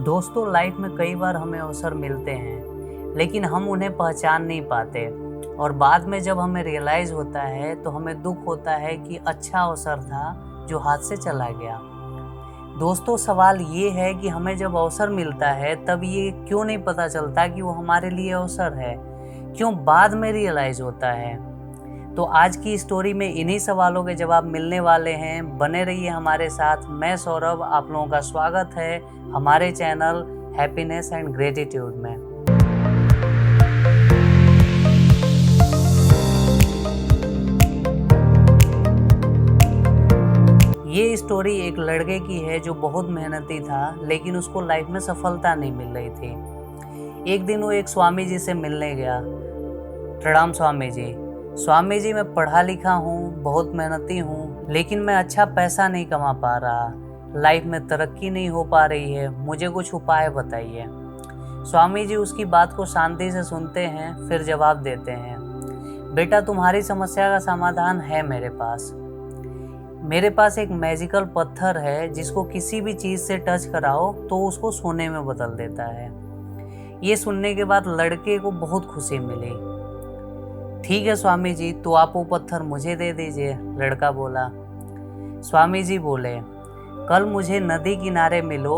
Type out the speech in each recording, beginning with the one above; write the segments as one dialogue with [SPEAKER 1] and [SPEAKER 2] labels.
[SPEAKER 1] दोस्तों, लाइफ में कई बार हमें अवसर मिलते हैं लेकिन हम उन्हें पहचान नहीं पाते और बाद में जब हमें रियलाइज़ होता है तो हमें दुख होता है कि अच्छा अवसर था जो हाथ से चला गया। दोस्तों, सवाल ये है कि हमें जब अवसर मिलता है तब ये क्यों नहीं पता चलता कि वो हमारे लिए अवसर है, क्यों बाद में रियलाइज़ होता है। तो आज की स्टोरी में इन्हीं सवालों के जवाब मिलने वाले हैं। बने रहिए हमारे साथ। मैं सौरभ, आप लोगों का स्वागत है हमारे चैनल हैप्पीनेस एंड ग्रेटिट्यूड में। ये स्टोरी एक लड़के की है जो बहुत मेहनती था लेकिन उसको लाइफ में सफलता नहीं मिल रही थी। एक दिन वो एक स्वामी जी से मिलने गया। प्रणाम स्वामी जी। स्वामी जी, मैं पढ़ा लिखा हूँ, बहुत मेहनती हूँ, लेकिन मैं अच्छा पैसा नहीं कमा पा रहा, लाइफ में तरक्की नहीं हो पा रही है, मुझे कुछ उपाय बताइए। स्वामी जी उसकी बात को शांति से सुनते हैं, फिर जवाब देते हैं, बेटा तुम्हारी समस्या का समाधान है मेरे पास एक मैजिकल पत्थर है जिसको किसी भी चीज़ से टच कराओ तो उसको सोने में बदल देता है। ये सुनने के बाद लड़के को बहुत खुशी मिली। ठीक है स्वामी जी, तो आप वो पत्थर मुझे दे दीजिए, लड़का बोला। स्वामी जी बोले, कल मुझे नदी किनारे मिलो,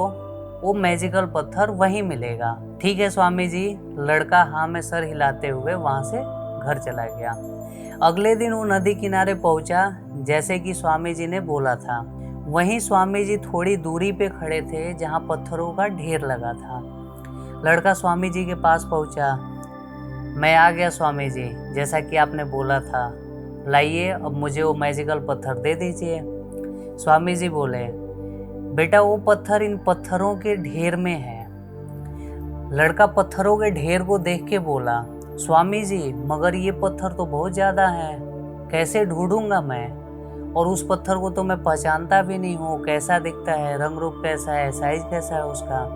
[SPEAKER 1] वो मैजिकल पत्थर वहीं मिलेगा। ठीक है स्वामी जी, लड़का हाँ में सर हिलाते हुए वहाँ से घर चला गया। अगले दिन वो नदी किनारे पहुँचा जैसे कि स्वामी जी ने बोला था। वहीं स्वामी जी थोड़ी दूरी पे खड़े थे जहाँ पत्थरों का ढेर लगा था। लड़का स्वामी जी के पास पहुँचा। मैं आ गया स्वामी जी, जैसा कि आपने बोला था, लाइए अब मुझे वो मैजिकल पत्थर दे दीजिए। स्वामी जी बोले, बेटा वो पत्थर इन पत्थरों के ढेर में है। लड़का पत्थरों के ढेर को देख के बोला, स्वामी जी मगर ये पत्थर तो बहुत ज़्यादा है, कैसे ढूंढूंगा मैं, और उस पत्थर को तो मैं पहचानता भी नहीं हूँ, कैसा दिखता है, रंग रूप कैसा है, साइज कैसा है उसका।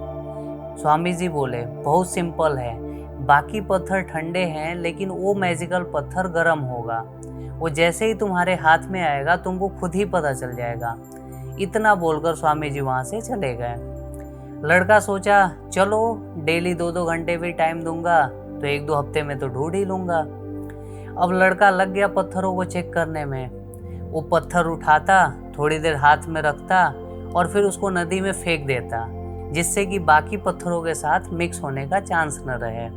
[SPEAKER 1] स्वामी जी बोले, बहुत सिंपल है, बाकी पत्थर ठंडे हैं लेकिन वो मैजिकल पत्थर गर्म होगा, वो जैसे ही तुम्हारे हाथ में आएगा तुमको खुद ही पता चल जाएगा। इतना बोलकर स्वामी जी वहाँ से चले गए। लड़का सोचा, चलो डेली 2-2 घंटे भी टाइम दूंगा तो 1-2 हफ्ते में तो ढूंढ ही लूँगा। अब लड़का लग गया पत्थरों को चेक करने में। वो पत्थर उठाता, थोड़ी देर हाथ में रखता और फिर उसको नदी में फेंक देता, जिससे कि बाकी पत्थरों के साथ मिक्स होने का चांस न रहे।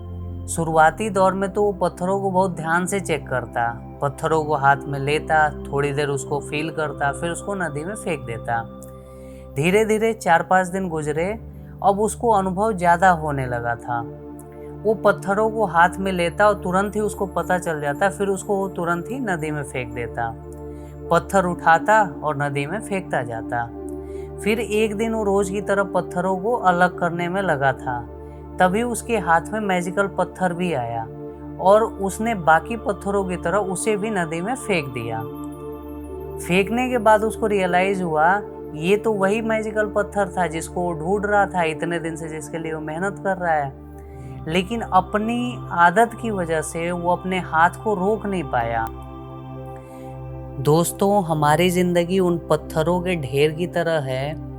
[SPEAKER 1] शुरुआती दौर में तो वो पत्थरों को बहुत ध्यान से चेक करता, पत्थरों को हाथ में लेता, थोड़ी देर उसको फील करता, फिर उसको नदी में फेंक देता। धीरे धीरे 4-5 दिन गुजरे। अब उसको अनुभव ज़्यादा होने लगा था। वो पत्थरों को हाथ में लेता और तुरंत ही उसको पता चल जाता, फिर उसको वो तुरंत ही नदी में फेंक देता। पत्थर उठाता और नदी में फेंकता जाता। फिर एक दिन वो रोज़ की तरह पत्थरों को अलग करने में लगा था। तभी उसके हाथ में मैजिकल पत्थर भी आया और उसने बाकी पत्थरों की तरह उसे भी नदी में फेंक दिया। फेंकने के बाद उसको रियलाइज हुआ ये तो वही मैजिकल पत्थर था जिसको वो ढूंढ रहा था इतने दिन से, जिसके लिए वो मेहनत कर रहा है, लेकिन अपनी आदत की वजह से वो अपने हाथ को रोक नहीं पाया। दोस्तों, हमारी ज़िंदगी उन पत्थरों के ढेर की तरह है।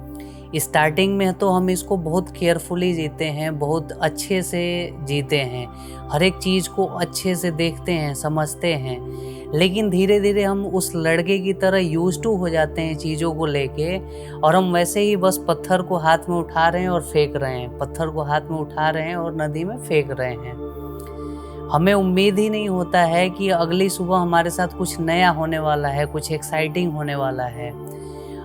[SPEAKER 1] स्टार्टिंग में तो हम इसको बहुत केयरफुली जीते हैं, बहुत अच्छे से जीते हैं, हर एक चीज़ को अच्छे से देखते हैं, समझते हैं, लेकिन धीरे धीरे हम उस लड़के की तरह यूज्ड टू हो जाते हैं चीज़ों को लेके, और हम वैसे ही बस पत्थर को हाथ में उठा रहे हैं और फेंक रहे हैं, पत्थर को हाथ में उठा रहे हैं और नदी में फेंक रहे हैं। हमें उम्मीद ही नहीं होता है कि अगली सुबह हमारे साथ कुछ नया होने वाला है, कुछ एक्साइटिंग होने वाला है,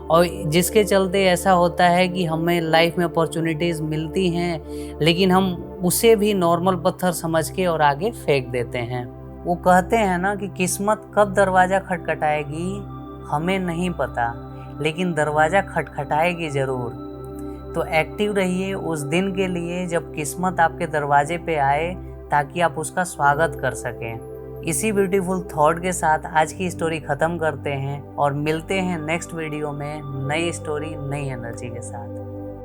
[SPEAKER 1] और जिसके चलते ऐसा होता है कि हमें लाइफ में अपॉर्चुनिटीज़ मिलती हैं लेकिन हम उसे भी नॉर्मल पत्थर समझ के और आगे फेंक देते हैं। वो कहते हैं ना कि किस्मत कब दरवाज़ा खटखटाएगी हमें नहीं पता, लेकिन दरवाज़ा खटखटाएगी ज़रूर। तो एक्टिव रहिए उस दिन के लिए जब किस्मत आपके दरवाजे पे आए, ताकि आप उसका स्वागत कर सकें। इसी ब्यूटीफुल थॉट के साथ आज की स्टोरी ख़त्म करते हैं और मिलते हैं नेक्स्ट वीडियो में नई स्टोरी, नई एनर्जी के साथ।